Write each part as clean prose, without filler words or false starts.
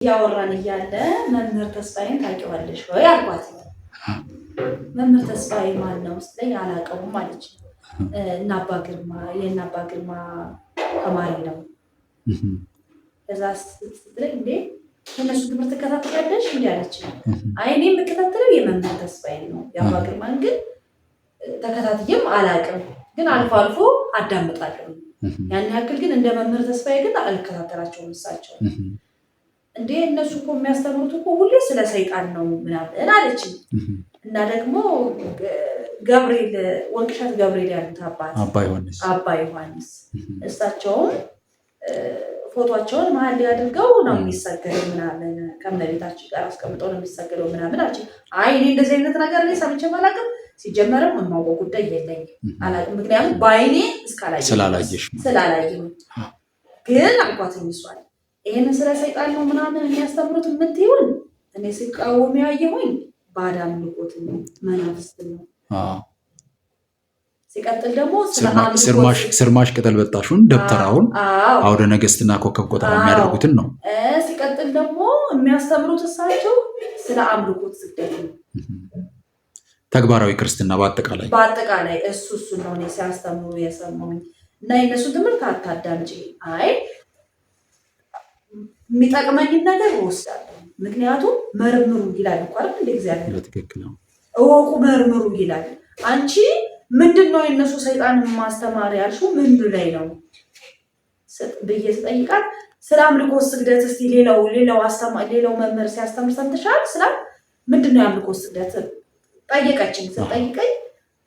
ያወራን እያለ መምህር ተስፋዬን ታውቂዋለሽ ወይ አልኳት። መምህር ተስፋዬ ማን ነው ስትለኝ አላውቀውም አለች። እና አባ ግርማ ተማሪ ነው። ከዛ ስትለኝ እንዴ እነሱ ትምህርት ተከታተያለሽ እንዴ አለች። አይ እኔ የምከታተለው የመምህር ተስፋዬን ነው። የአባ ግርማን ግን ተከታትዬም አላውቅም፣ ግን አልፎ አልፎ አዳምጣለሁ። ያን ያክል ግን እንደ መምህር ተስፋዬ ግን አልከታተላቸውም እሳቸው። እንዴ እነሱ እኮ የሚያስተምሩት እኮ ሁሌ ስለ ሰይጣን ነው ምናምን አለች። እና ደግሞ ገብርኤል ወንቅሸት ገብርኤል ያሉት አባ ዮሐንስ እሳቸውም ፎቶቸውን መሀል ላይ አድርገው ነው የሚሰገደው ምናምን ከእመቤታችን ጋር አስቀምጠው ነው የሚሰገደው ምናምን አለች። አይ እኔ እንደዚህ አይነት ነገር ላይ ሰምቼም አላውቅም፣ ሲጀመርም የማውቀው ጉዳይ የለኝም አላውቅም። ምክንያቱም በአይኔ ስላላየሁ ግን አልኳት ይሷል ይሄንን ስለ ሰይጣን ነው ምናምን የሚያስተምሩት የምትይውን እኔ ሲቃወም ያየሁኝ ባዕድ አምልኮት ነው፣ መናፍስት ነው። ሲቀጥል ደግሞ ስርማሽ ቅጠል በጣሹን ደብተራውን አውደ ነገስትና ኮከብ ቆጠራ የሚያደርጉትን ነው። ሲቀጥል ደግሞ የሚያስተምሩት እሳቸው ስለ አምልኮት ስግደት ነው፣ ተግባራዊ ክርስትና በአጠቃላይ እሱ ነው እኔ ሲያስተምሩ የሰማሁኝ። እና የነሱ ትምህርት አታዳምጪ፣ አይ የሚጠቅመኝን ነገር እወስዳለሁ። ምክንያቱም መርምሩ ይላል እኮ አይደል? እንደ እግዚአብሔር በትክክል ነው። እወቁ መርምሩ ይላል። አንቺ ምንድነው የነሱ ሰይጣን ማስተማር ያልሽው ምን ላይ ነው ብዬ ስጠይቃት ስለ አምልኮ ስግደት እስቲ ሌላው መምህር ሲያስተምር ሰምተሻል? ስለ ምንድነው የአምልኮ ስግደት ጠየቀችኝ። ስጠይቀኝ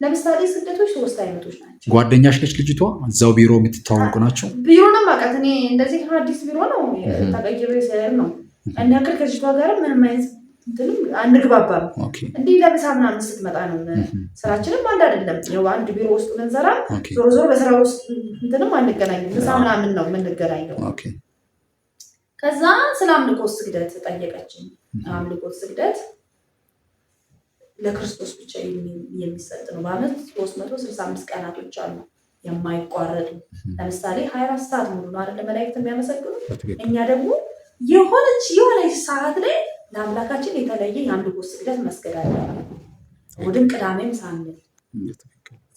ለምሳሌ ስግደቶች 3 አይነቶች ናቸው። ጓደኛሽ ነች ልጅቷ? እዛው ቢሮ የምትተዋወቁ ናቸው? ቢሮ ነው ማውቃት እኔ። እንደዚህ አዲስ ቢሮ ነው ተቀይሮ ይሰራል ነው እና ያክል ከልጅቷ ጋር ምንም አይነት እንትንም አንግባባም። እንዲህ ለምሳ ምናምን ስትመጣ ነው ስራችንም አንድ አይደለም። ያው አንድ ቢሮ ውስጥ ምንሰራ ዞሮ በስራ ውስጥ እንትንም አንገናኝም። ምሳ ምናምን ነው የምንገናኘው። ከዛ ስለ አምልኮ ስግደት ጠየቀችኝ። አምልኮ ስግደት ለክርስቶስ ብቻ የሚሰጥ ነው። በአመት 365 ቀናቶች አሉ የማይቋረጡ። ለምሳሌ 24 ሰዓት ሙሉ ነው አይደል መላእክት የሚያመሰግኑ። እኛ ደግሞ የሆነች ሰዓት ላይ ለአምላካችን የተለየ የአምልኮ ስግደት መስገድ አለ፣ እሑድም ቅዳሜም ሳንል።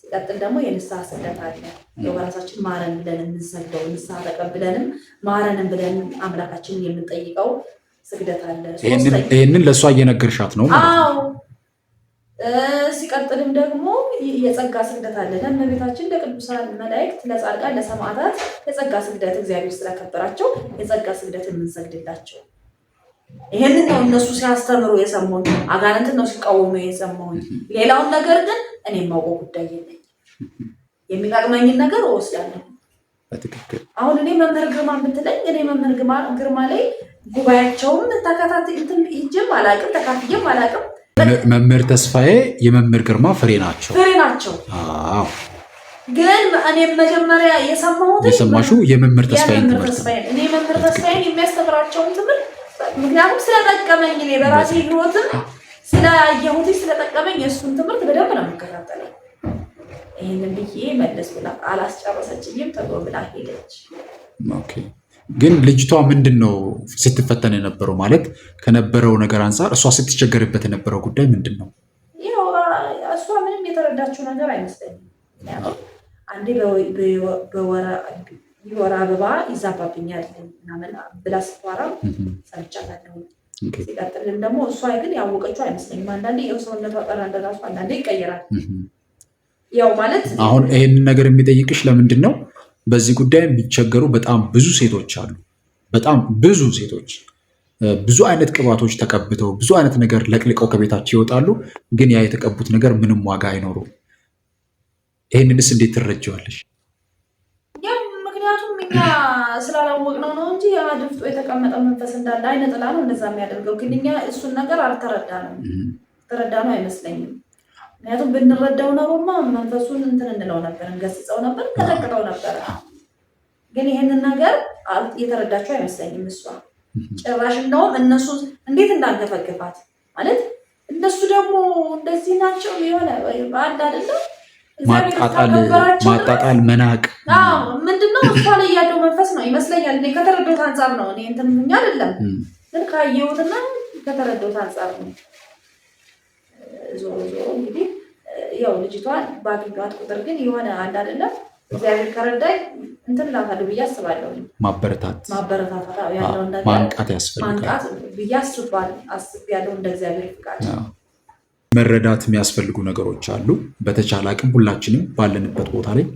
ሲቀጥል ደግሞ የንስሐ ስግደት አለ። የበራሳችን ማረን ብለን የምንሰግደው ንስሐ ተቀብለንም ማረንም ብለን አምላካችንን የምንጠይቀው ስግደት አለ። ይህንን ለእሷ እየነገርሻት ነው? አዎ። ሲቀጥልም ደግሞ የጸጋ ስግደት አለ። ለእመቤታችን፣ ለቅዱሳን መላእክት፣ ለጻድቃን፣ ለሰማዕታት የጸጋ ስግደት እግዚአብሔር ስለከበራቸው የጸጋ ስግደት የምንሰግድላቸው። ይሄንን ነው እነሱ ሲያስተምሩ የሰማሁኝ። አጋንንትን ነው ሲቃወሙ የሰማሁኝ። ሌላውን ነገር ግን እኔ የማውቀው ጉዳይ የለኝም። የሚጠቅመኝን ነገር እወስዳለሁ። አሁን እኔ መምህር ግርማ ብትለኝ እኔ መምህር ግርማ ላይ ጉባኤያቸውም ተከታትዬም ሂጄም አላውቅም፣ ተካፍዬም አላውቅም። መምህር ተስፋዬ የመምህር ግርማ ፍሬ ናቸው። ግን እኔ መጀመሪያ የሰማሽው የመምህር ተስፋዬን ትምህርት ነው። እኔ መምህር ተስፋዬን የሚያስተምራቸውን ትምህርት ምክንያቱም ስለጠቀመኝ እኔ በራሴ ህይወትም ስላየሁት ስለጠቀመኝ የእሱን ትምህርት በደንብ ነው የምከታተለው። ይህንን ብዬ መለስ ብላ አላስጨረሰችኝም፣ ጥሎ ብላ ሄደች። ግን ልጅቷ ምንድን ነው ስትፈተን የነበረው? ማለት ከነበረው ነገር አንጻር እሷ ስትቸገርበት የነበረው ጉዳይ ምንድን ነው? ያው እሷ ምንም የተረዳችው ነገር አይመስለኝም። አንዴ የወር አበባ ይዛባብኛል ምናምን ብላ ስትዋራ ሰምቻለሁ። ሲቀጥልም ደግሞ እሷ ግን ያወቀችው አይመስለኝም። አንዳንዴ የሰውነቷ ጠራ እንደራሱ አንዳንዴ ይቀየራል። ያው ማለት አሁን ይህንን ነገር የሚጠይቅሽ ለምንድን ነው? በዚህ ጉዳይ የሚቸገሩ በጣም ብዙ ሴቶች አሉ። በጣም ብዙ ሴቶች ብዙ አይነት ቅባቶች ተቀብተው ብዙ አይነት ነገር ለቅልቀው ከቤታቸው ይወጣሉ። ግን ያ የተቀቡት ነገር ምንም ዋጋ አይኖሩም። ይህንንስ እንዴት ትረጂዋለሽ? ምክንያቱም እኛ ስላላወቅነው ነው እንጂ አድፍጦ የተቀመጠ መንፈስ እንዳለ አይነ ጥላ ነው እንደዛ የሚያደርገው። ግን እኛ እሱን ነገር ተረዳነው አይመስለኝም። ምክንያቱም ብንረዳው ኖሮማ መንፈሱን እንትን እንለው ነበር፣ እንገስጸው ነበር፣ እንቀጠቅጠው ነበር። ግን ይሄንን ነገር የተረዳቸው አይመስለኝም እሷ። ጭራሽ እንደውም እነሱ እንዴት እንዳንገፈገፋት ማለት እነሱ ደግሞ እንደዚህ ናቸው የሆነ በአንድ አይደለም ማጣጣል መናቅ ምንድነው እሷ ላይ ያለው መንፈስ ነው ይመስለኛል። እኔ ከተረዳሁት አንፃር ነው። እኔ እንትን አይደለም ግን ካየሁትና ከተረዳሁት አንጻር ነው። ዞሮ እንግዲህ ያው ልጅቷን ባገኘኋት ቁጥር ግን የሆነ አንድ አይደለም እግዚአብሔር ከረዳኝ እንትን እላታለሁ ብዬ አስባለሁ። ማበረታት ያለውን ነገር ማንቃት ያስፈልጋል። ማንቃት ብዬ አስቤያለሁ እንደ እግዚአብሔር ፍቃድ። መረዳት የሚያስፈልጉ ነገሮች አሉ። በተቻለ አቅም ሁላችንም ባለንበት ቦታ ላይ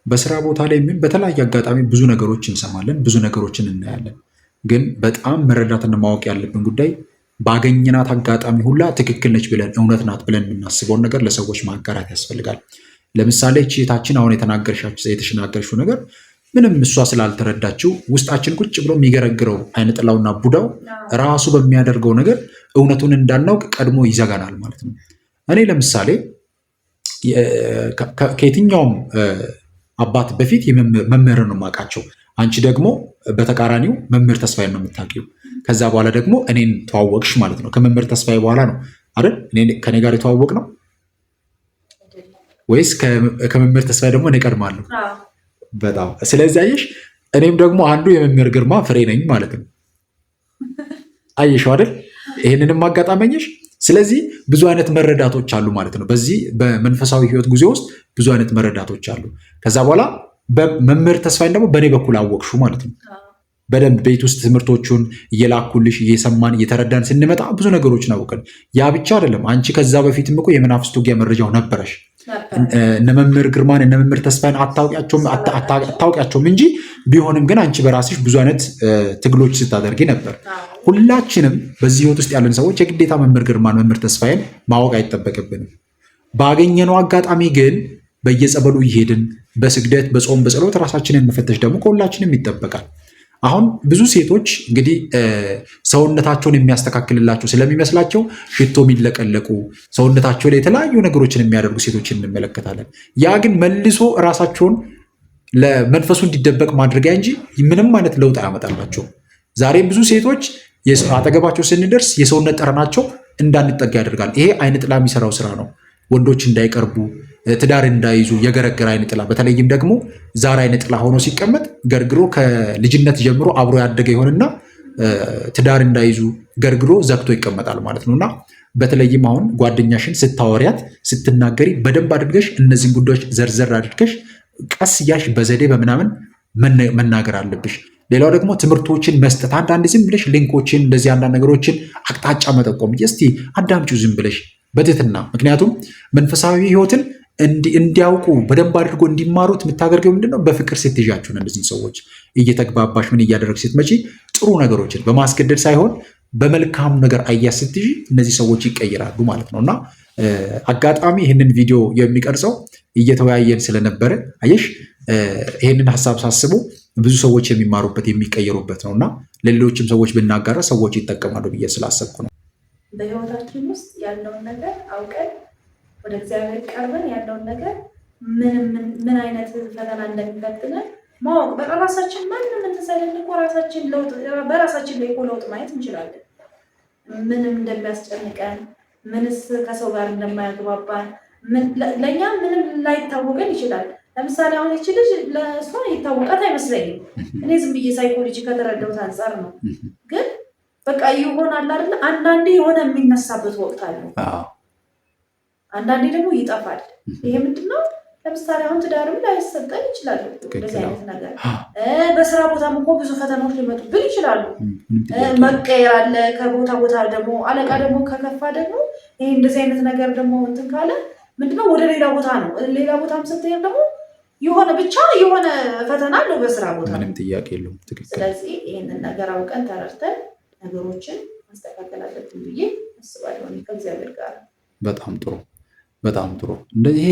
በስራ ቦታ ላይ ምን በተለያየ አጋጣሚ ብዙ ነገሮች እንሰማለን፣ ብዙ ነገሮችን እናያለን። ግን በጣም መረዳትና ማወቅ ያለብን ጉዳይ ባገኘናት አጋጣሚ ሁላ ትክክል ነች ብለን እውነት ናት ብለን የምናስበውን ነገር ለሰዎች ማጋራት ያስፈልጋል። ለምሳሌ ቺታችን አሁን የተናገርሽው ነገር ምንም እሷ ስላልተረዳችው ውስጣችን ቁጭ ብሎ የሚገረግረው አይነ ጥላውና ቡዳው ራሱ በሚያደርገው ነገር እውነቱን እንዳናውቅ ቀድሞ ይዘጋናል ማለት ነው። እኔ ለምሳሌ ከየትኛውም አባት በፊት መምህር ነው የማውቃቸው። አንቺ ደግሞ በተቃራኒው መምህር ተስፋዬ ነው የምታውቂው። ከዛ በኋላ ደግሞ እኔን ተዋወቅሽ ማለት ነው። ከመምህር ተስፋዬ በኋላ ነው አይደል ከኔ ጋር የተዋወቅ ነው ወይስ ከመምህር ተስፋዬ ደግሞ እኔ ቀድማለሁ? በጣም ስለዚህ አየሽ፣ እኔም ደግሞ አንዱ የመምህር ግርማ ፍሬ ነኝ ማለት ነው። አየሽው አይደል? ይህንንም አጋጣመኝሽ። ስለዚህ ብዙ አይነት መረዳቶች አሉ ማለት ነው። በዚህ በመንፈሳዊ ህይወት ጉዞ ውስጥ ብዙ አይነት መረዳቶች አሉ። ከዛ በኋላ በመምህር ተስፋዬን ደግሞ በእኔ በኩል አወቅሹ ማለት ነው። በደንብ ቤት ውስጥ ትምህርቶቹን እየላኩልሽ እየሰማን እየተረዳን ስንመጣ ብዙ ነገሮችን አወቅን። ያ ብቻ አይደለም። አንቺ ከዛ በፊትም እኮ የመናፍስት ውጊያ መረጃው ነበረሽ። እነ መምህር ግርማን እነ መምህር ተስፋዬን አታውቂያቸውም እንጂ ቢሆንም ግን አንቺ በራስሽ ብዙ አይነት ትግሎች ስታደርጊ ነበር። ሁላችንም በዚህ ህይወት ውስጥ ያለን ሰዎች የግዴታ መምህር ግርማን መምህር ተስፋዬን ማወቅ አይጠበቅብንም። ባገኘነው አጋጣሚ ግን በየጸበሉ እየሄድን በስግደት በጾም በጸሎት ራሳችንን መፈተሽ ደግሞ ከሁላችንም ይጠበቃል። አሁን ብዙ ሴቶች እንግዲህ ሰውነታቸውን የሚያስተካክልላቸው ስለሚመስላቸው ሽቶ የሚለቀለቁ ሰውነታቸው ላይ የተለያዩ ነገሮችን የሚያደርጉ ሴቶችን እንመለከታለን። ያ ግን መልሶ ራሳቸውን ለመንፈሱ እንዲደበቅ ማድረጊያ እንጂ ምንም አይነት ለውጥ አያመጣላቸውም። ዛሬም ብዙ ሴቶች አጠገባቸው ስንደርስ የሰውነት ጠረናቸው እንዳንጠጋ ያደርጋል። ይሄ አይነ ጥላ የሚሰራው ስራ ነው። ወንዶች እንዳይቀርቡ ትዳር እንዳይዙ የገረገረ አይነ ጥላ፣ በተለይም ደግሞ ዛር አይነ ጥላ ሆኖ ሲቀመጥ ገርግሮ ከልጅነት ጀምሮ አብሮ ያደገ ይሆንና ትዳር እንዳይዙ ገርግሮ ዘግቶ ይቀመጣል ማለት ነው። እና በተለይም አሁን ጓደኛሽን ስታወሪያት ስትናገሪ በደንብ አድርገሽ እነዚህን ጉዳዮች ዘርዘር አድርገሽ ቀስ እያልሽ በዘዴ በምናምን መናገር አለብሽ። ሌላው ደግሞ ትምህርቶችን መስጠት፣ አንዳንድ ዝም ብለሽ ሊንኮችን እንደዚህ አንዳንድ ነገሮችን አቅጣጫ መጠቆም፣ እስቲ አዳምጪው ዝም ብለሽ በትህትና። ምክንያቱም መንፈሳዊ ህይወትን እንዲያውቁ በደንብ አድርጎ እንዲማሩት የምታደርገው ምንድነው? በፍቅር ስትይዣቸው እነዚህን ሰዎች እየተግባባሽ ምን እያደረግ ስትመጪ ጥሩ ነገሮችን በማስገደድ ሳይሆን በመልካም ነገር አያስ ስትይዥ እነዚህ ሰዎች ይቀይራሉ ማለት ነው። እና አጋጣሚ ይህንን ቪዲዮ የሚቀርጸው እየተወያየን ስለነበረ አየሽ፣ ይህንን ሀሳብ ሳስቡ ብዙ ሰዎች የሚማሩበት የሚቀየሩበት ነው እና ለሌሎችም ሰዎች ብናጋራ ሰዎች ይጠቀማሉ ብዬ ስላሰብኩ ነው። በህይወታችን ውስጥ ያለውን ነገር አውቀን ወደ እግዚአብሔር ቀርበን ያለውን ነገር ምን አይነት ፈተና እንደሚፈትነን ማወቅ በራሳችን ማንም እንተሳለን እኮ ራሳችን ለውጥ በራሳችን ላይ ለውጥ ማየት እንችላለን። ምንም እንደሚያስጨንቀን፣ ምንስ ከሰው ጋር እንደማያግባባን ለእኛ ምንም ላይታወቀን ይችላል። ለምሳሌ አሁን ይቺ ልጅ ለእሷ ይታወቃት አይመስለኝም። እኔ ዝም ብዬ ሳይኮሎጂ ከተረዳሁት አንጻር ነው። ግን በቃ ይሆናል አይደል? አንዳንዴ የሆነ የሚነሳበት ወቅት አለው፣ አንዳንዴ ደግሞ ይጠፋል። ይሄ ምንድነው? ለምሳሌ አሁን ትዳርም ላይሰጠን ይችላል። እንደዚህ አይነት ነገር በስራ ቦታም እኮ ብዙ ፈተናዎች ሊመጡብን ይችላሉ። መቀየር አለ ከቦታ ቦታ። ደግሞ አለቃ ደግሞ ከከፋ ደግሞ ይሄ እንደዚህ አይነት ነገር ደግሞ እንትን ካለ ምንድነው ወደ ሌላ ቦታ ነው። ሌላ ቦታም ስትሄድ ደግሞ የሆነ ብቻ የሆነ ፈተና አለው በስራ ቦታ፣ ምንም ጥያቄ የለውም። ትክክል። ስለዚህ ይህንን ነገር አውቀን ተረድተን ነገሮችን ማስተካከል አለብን ብዬ አስባለሁ ከእግዚአብሔር ጋር። በጣም ጥሩ፣ በጣም ጥሩ። ይሄ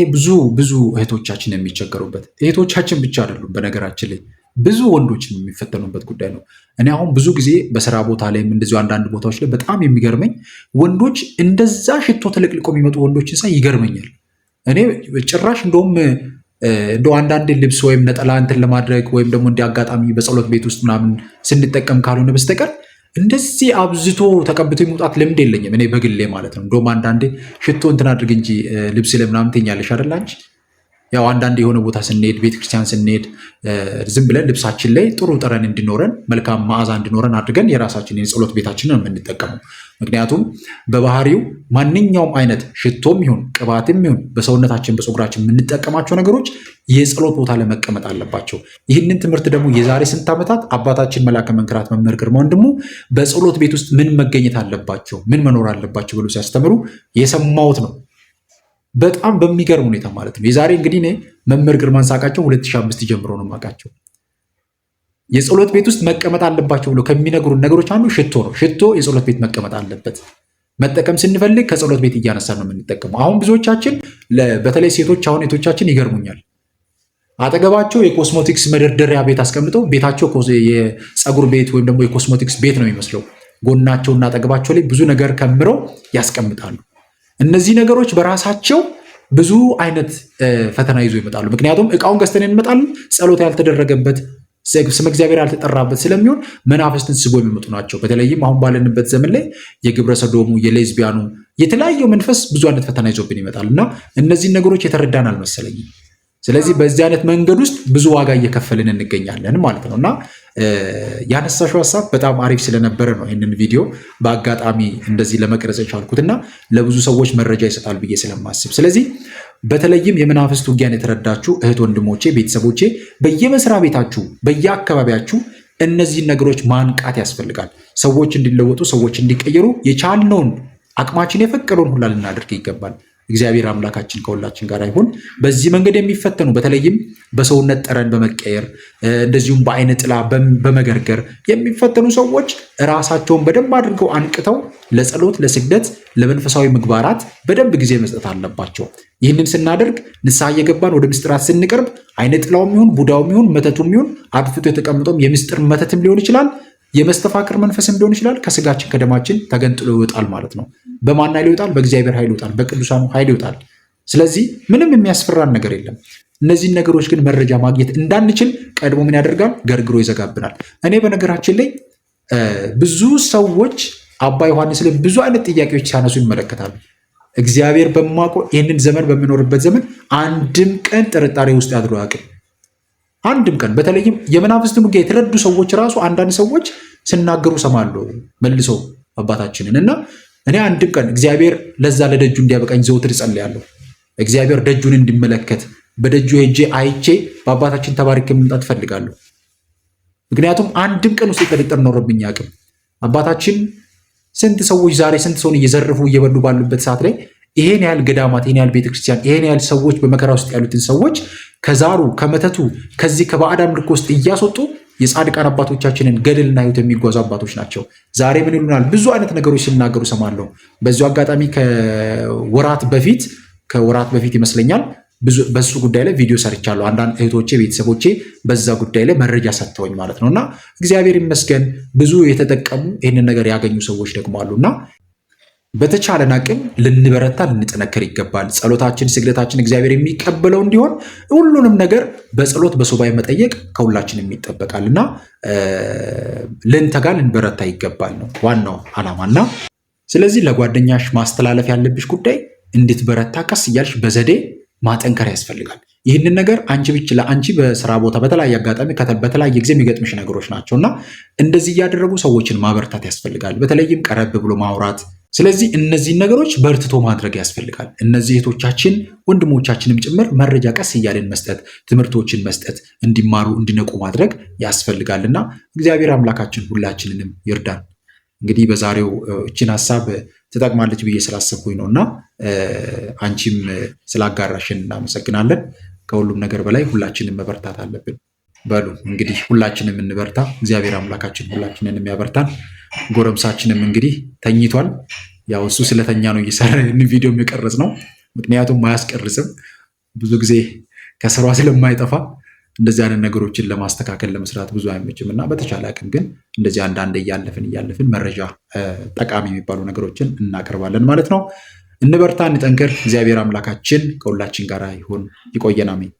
ብዙ እህቶቻችን የሚቸገሩበት፣ እህቶቻችን ብቻ አይደሉም በነገራችን ላይ ብዙ ወንዶችን የሚፈተኑበት ጉዳይ ነው። እኔ አሁን ብዙ ጊዜ በስራ ቦታ ላይም እንደዚሁ አንዳንድ ቦታዎች ላይ በጣም የሚገርመኝ ወንዶች እንደዛ ሽቶ ተለቅልቆ የሚመጡ ወንዶችን ሳይ ይገርመኛል። እኔ ጭራሽ እንደው አንዳንድ ልብስ ወይም ነጠላ እንትን ለማድረግ ወይም ደግሞ እንዲህ አጋጣሚ በጸሎት ቤት ውስጥ ምናምን ስንጠቀም ካልሆነ በስተቀር እንደዚህ አብዝቶ ተቀብቶ የመውጣት ልምድ የለኝም እኔ በግሌ ማለት ነው። እንደውም አንዳንዴ ሽቶ እንትን አድርግ እንጂ ልብስ ላይ ምናምን ትኛለሽ አይደል አንቺ ያው አንዳንድ የሆነ ቦታ ስንሄድ ቤተክርስቲያን ስንሄድ ዝም ብለን ልብሳችን ላይ ጥሩ ጠረን እንዲኖረን መልካም መዓዛ እንዲኖረን አድርገን የራሳችንን የጸሎት ቤታችንን የምንጠቀመው። ምክንያቱም በባህሪው ማንኛውም አይነት ሽቶም ይሁን ቅባትም ይሁን በሰውነታችን በፀጉራችን የምንጠቀማቸው ነገሮች የጸሎት ቦታ ላይ መቀመጥ አለባቸው። ይህንን ትምህርት ደግሞ የዛሬ ስንት ዓመታት አባታችን መልአከ መንክራት መምህር ግርማ ወንድሙ በጸሎት ቤት ውስጥ ምን መገኘት አለባቸው፣ ምን መኖር አለባቸው ብሎ ሲያስተምሩ የሰማሁት ነው። በጣም በሚገርም ሁኔታ ማለት ነው። የዛሬ እንግዲህ እኔ መምህር ግርማን ሳውቃቸው 2005 ጀምሮ ነው የማውቃቸው። የጸሎት ቤት ውስጥ መቀመጥ አለባቸው ብሎ ከሚነግሩን ነገሮች አንዱ ሽቶ ነው። ሽቶ የጸሎት ቤት መቀመጥ አለበት። መጠቀም ስንፈልግ ከጸሎት ቤት እያነሳን ነው የምንጠቀመው። አሁን ብዙዎቻችን በተለይ ሴቶች አሁን ሴቶቻችን ይገርሙኛል። አጠገባቸው የኮስሞቲክስ መደርደሪያ ቤት አስቀምጠው ቤታቸው የፀጉር ቤት ወይም ደግሞ የኮስሞቲክስ ቤት ነው የሚመስለው። ጎናቸውና አጠገባቸው ላይ ብዙ ነገር ከምረው ያስቀምጣሉ። እነዚህ ነገሮች በራሳቸው ብዙ አይነት ፈተና ይዞ ይመጣሉ። ምክንያቱም እቃውን ገዝተን እንመጣለን፣ ጸሎት ያልተደረገበት ስመ እግዚአብሔር ያልተጠራበት ስለሚሆን መናፍስትን ስቦ የሚመጡ ናቸው። በተለይም አሁን ባለንበት ዘመን ላይ የግብረ ሰዶሙ፣ የሌዝቢያኑ የተለያየው መንፈስ ብዙ አይነት ፈተና ይዞብን ይመጣል እና እነዚህን ነገሮች የተረዳን አልመሰለኝም። ስለዚህ በዚህ አይነት መንገድ ውስጥ ብዙ ዋጋ እየከፈልን እንገኛለን ማለት ነው እና ያነሳሽው ሀሳብ በጣም አሪፍ ስለነበረ ነው ይህንን ቪዲዮ በአጋጣሚ እንደዚህ ለመቅረጽ የቻልኩትና ለብዙ ሰዎች መረጃ ይሰጣል ብዬ ስለማስብ። ስለዚህ በተለይም የመናፍስት ውጊያን የተረዳችሁ እህት ወንድሞቼ፣ ቤተሰቦቼ በየመስሪያ ቤታችሁ በየአካባቢያችሁ እነዚህን ነገሮች ማንቃት ያስፈልጋል። ሰዎች እንዲለወጡ፣ ሰዎች እንዲቀየሩ የቻልነውን አቅማችን የፈቀደውን ሁላ ልናደርግ ይገባል። እግዚአብሔር አምላካችን ከሁላችን ጋር ይሁን። በዚህ መንገድ የሚፈተኑ በተለይም በሰውነት ጠረን በመቀየር እንደዚሁም በአይነ ጥላ በመገርገር የሚፈተኑ ሰዎች ራሳቸውን በደንብ አድርገው አንቅተው ለጸሎት፣ ለስግደት፣ ለመንፈሳዊ ምግባራት በደንብ ጊዜ መስጠት አለባቸው። ይህንን ስናደርግ ንስሐ እየገባን ወደ ምስጢራት ስንቀርብ አይነ ጥላውም ይሁን ቡዳውም ይሁን መተቱም ይሁን አድፍቶ የተቀምጠውም የምስጢር መተትም ሊሆን ይችላል፣ የመስተፋቅር መንፈስም ሊሆን ይችላል፣ ከስጋችን ከደማችን ተገንጥሎ ይወጣል ማለት ነው። በማን ኃይል ይወጣል? በእግዚአብሔር ኃይል ይወጣል፣ በቅዱሳኑ ኃይል ይወጣል። ስለዚህ ምንም የሚያስፈራን ነገር የለም። እነዚህን ነገሮች ግን መረጃ ማግኘት እንዳንችል ቀድሞ ምን ያደርጋል? ገርግሮ ይዘጋብናል። እኔ በነገራችን ላይ ብዙ ሰዎች አባ ዮሐንስ ላይ ብዙ አይነት ጥያቄዎች ሲያነሱ ይመለከታሉ። እግዚአብሔር በማውቀው ይህንን ዘመን በምኖርበት ዘመን አንድም ቀን ጥርጣሬ ውስጥ ያድሮ አያውቅም። አንድም ቀን በተለይም የመናፍስትን ውጊያ የተረዱ ሰዎች ራሱ አንዳንድ ሰዎች ሲናገሩ ሰማለሁ መልሰው አባታችንን እና እኔ አንድም ቀን እግዚአብሔር ለዛ ለደጁ እንዲያበቃኝ ዘውትር እጸልያለሁ። እግዚአብሔር ደጁን እንዲመለከት በደጁ ሄጄ አይቼ በአባታችን ተባርኬ መምጣት እፈልጋለሁ። ምክንያቱም አንድም ቀን ውስጥ ጥርጥር ኖረብኝ አያውቅም። አባታችን ስንት ሰዎች ዛሬ ስንት ሰውን እየዘረፉ እየበሉ ባሉበት ሰዓት ላይ ይሄን ያህል ገዳማት፣ ይሄን ያህል ቤተክርስቲያን፣ ይሄን ያህል ሰዎች በመከራ ውስጥ ያሉትን ሰዎች ከዛሩ ከመተቱ ከዚህ ከባዕድ አምልኮ ውስጥ እያስወጡ የጻድቃን አባቶቻችንን ገድልና ሕይወት የሚጓዙ አባቶች ናቸው። ዛሬ ምን ይሉናል? ብዙ አይነት ነገሮች ሲናገሩ ሰማለሁ። በዚሁ አጋጣሚ ከወራት በፊት ይመስለኛል በሱ ጉዳይ ላይ ቪዲዮ ሰርቻለሁ። አንዳንድ እህቶቼ ቤተሰቦቼ በዛ ጉዳይ ላይ መረጃ ሰጥተውኝ ማለት ነው እና እግዚአብሔር ይመስገን ብዙ የተጠቀሙ ይህንን ነገር ያገኙ ሰዎች ደግሞ አሉና በተቻለን አቅም ልንበረታ ልንጠነከር ይገባል። ጸሎታችን፣ ስግደታችን እግዚአብሔር የሚቀበለው እንዲሆን ሁሉንም ነገር በጸሎት በሱባኤ መጠየቅ ከሁላችንም ይጠበቃል እና ልንተጋ ልንበረታ ይገባል ነው ዋናው ዓላማና ስለዚህ ለጓደኛሽ ማስተላለፍ ያለብሽ ጉዳይ እንድትበረታ ቀስ እያልሽ በዘዴ ማጠንከር ያስፈልጋል። ይህንን ነገር አንቺ ብቻ ለአንቺ በስራ ቦታ በተለያየ አጋጣሚ በተለያየ ጊዜ የሚገጥምሽ ነገሮች ናቸው እና እንደዚህ እያደረጉ ሰዎችን ማበረታት ያስፈልጋል። በተለይም ቀረብ ብሎ ማውራት። ስለዚህ እነዚህን ነገሮች በርትቶ ማድረግ ያስፈልጋል። እነዚህ እህቶቻችን ወንድሞቻችንም ጭምር መረጃ ቀስ እያለን መስጠት፣ ትምህርቶችን መስጠት፣ እንዲማሩ እንዲነቁ ማድረግ ያስፈልጋልና እግዚአብሔር አምላካችን ሁላችንንም ይርዳን። እንግዲህ በዛሬው እችን ሀሳብ ትጠቅማለች ብዬ ስላሰብኩኝ ነው እና አንቺም ስላጋራሽን እናመሰግናለን። ከሁሉም ነገር በላይ ሁላችንም መበርታት አለብን። በሉ እንግዲህ ሁላችንም እንበርታ። እግዚአብሔር አምላካችን ሁላችንን የሚያበርታን። ጎረምሳችንም እንግዲህ ተኝቷል። ያው እሱ ስለተኛ ነው እየሰራ ቪዲዮ የሚቀርጽ ነው። ምክንያቱም አያስቀርጽም ብዙ ጊዜ ከስሯ ስለማይጠፋ እንደዚህ አይነት ነገሮችን ለማስተካከል ለመስራት ብዙ አይመችም እና በተቻለ አቅም ግን እንደዚህ አንዳንድ እያለፍን መረጃ ጠቃሚ የሚባሉ ነገሮችን እናቀርባለን ማለት ነው። እንበርታ፣ እንጠንክር። እግዚአብሔር አምላካችን ከሁላችን ጋር ይሁን። ይቆየን። አሜን።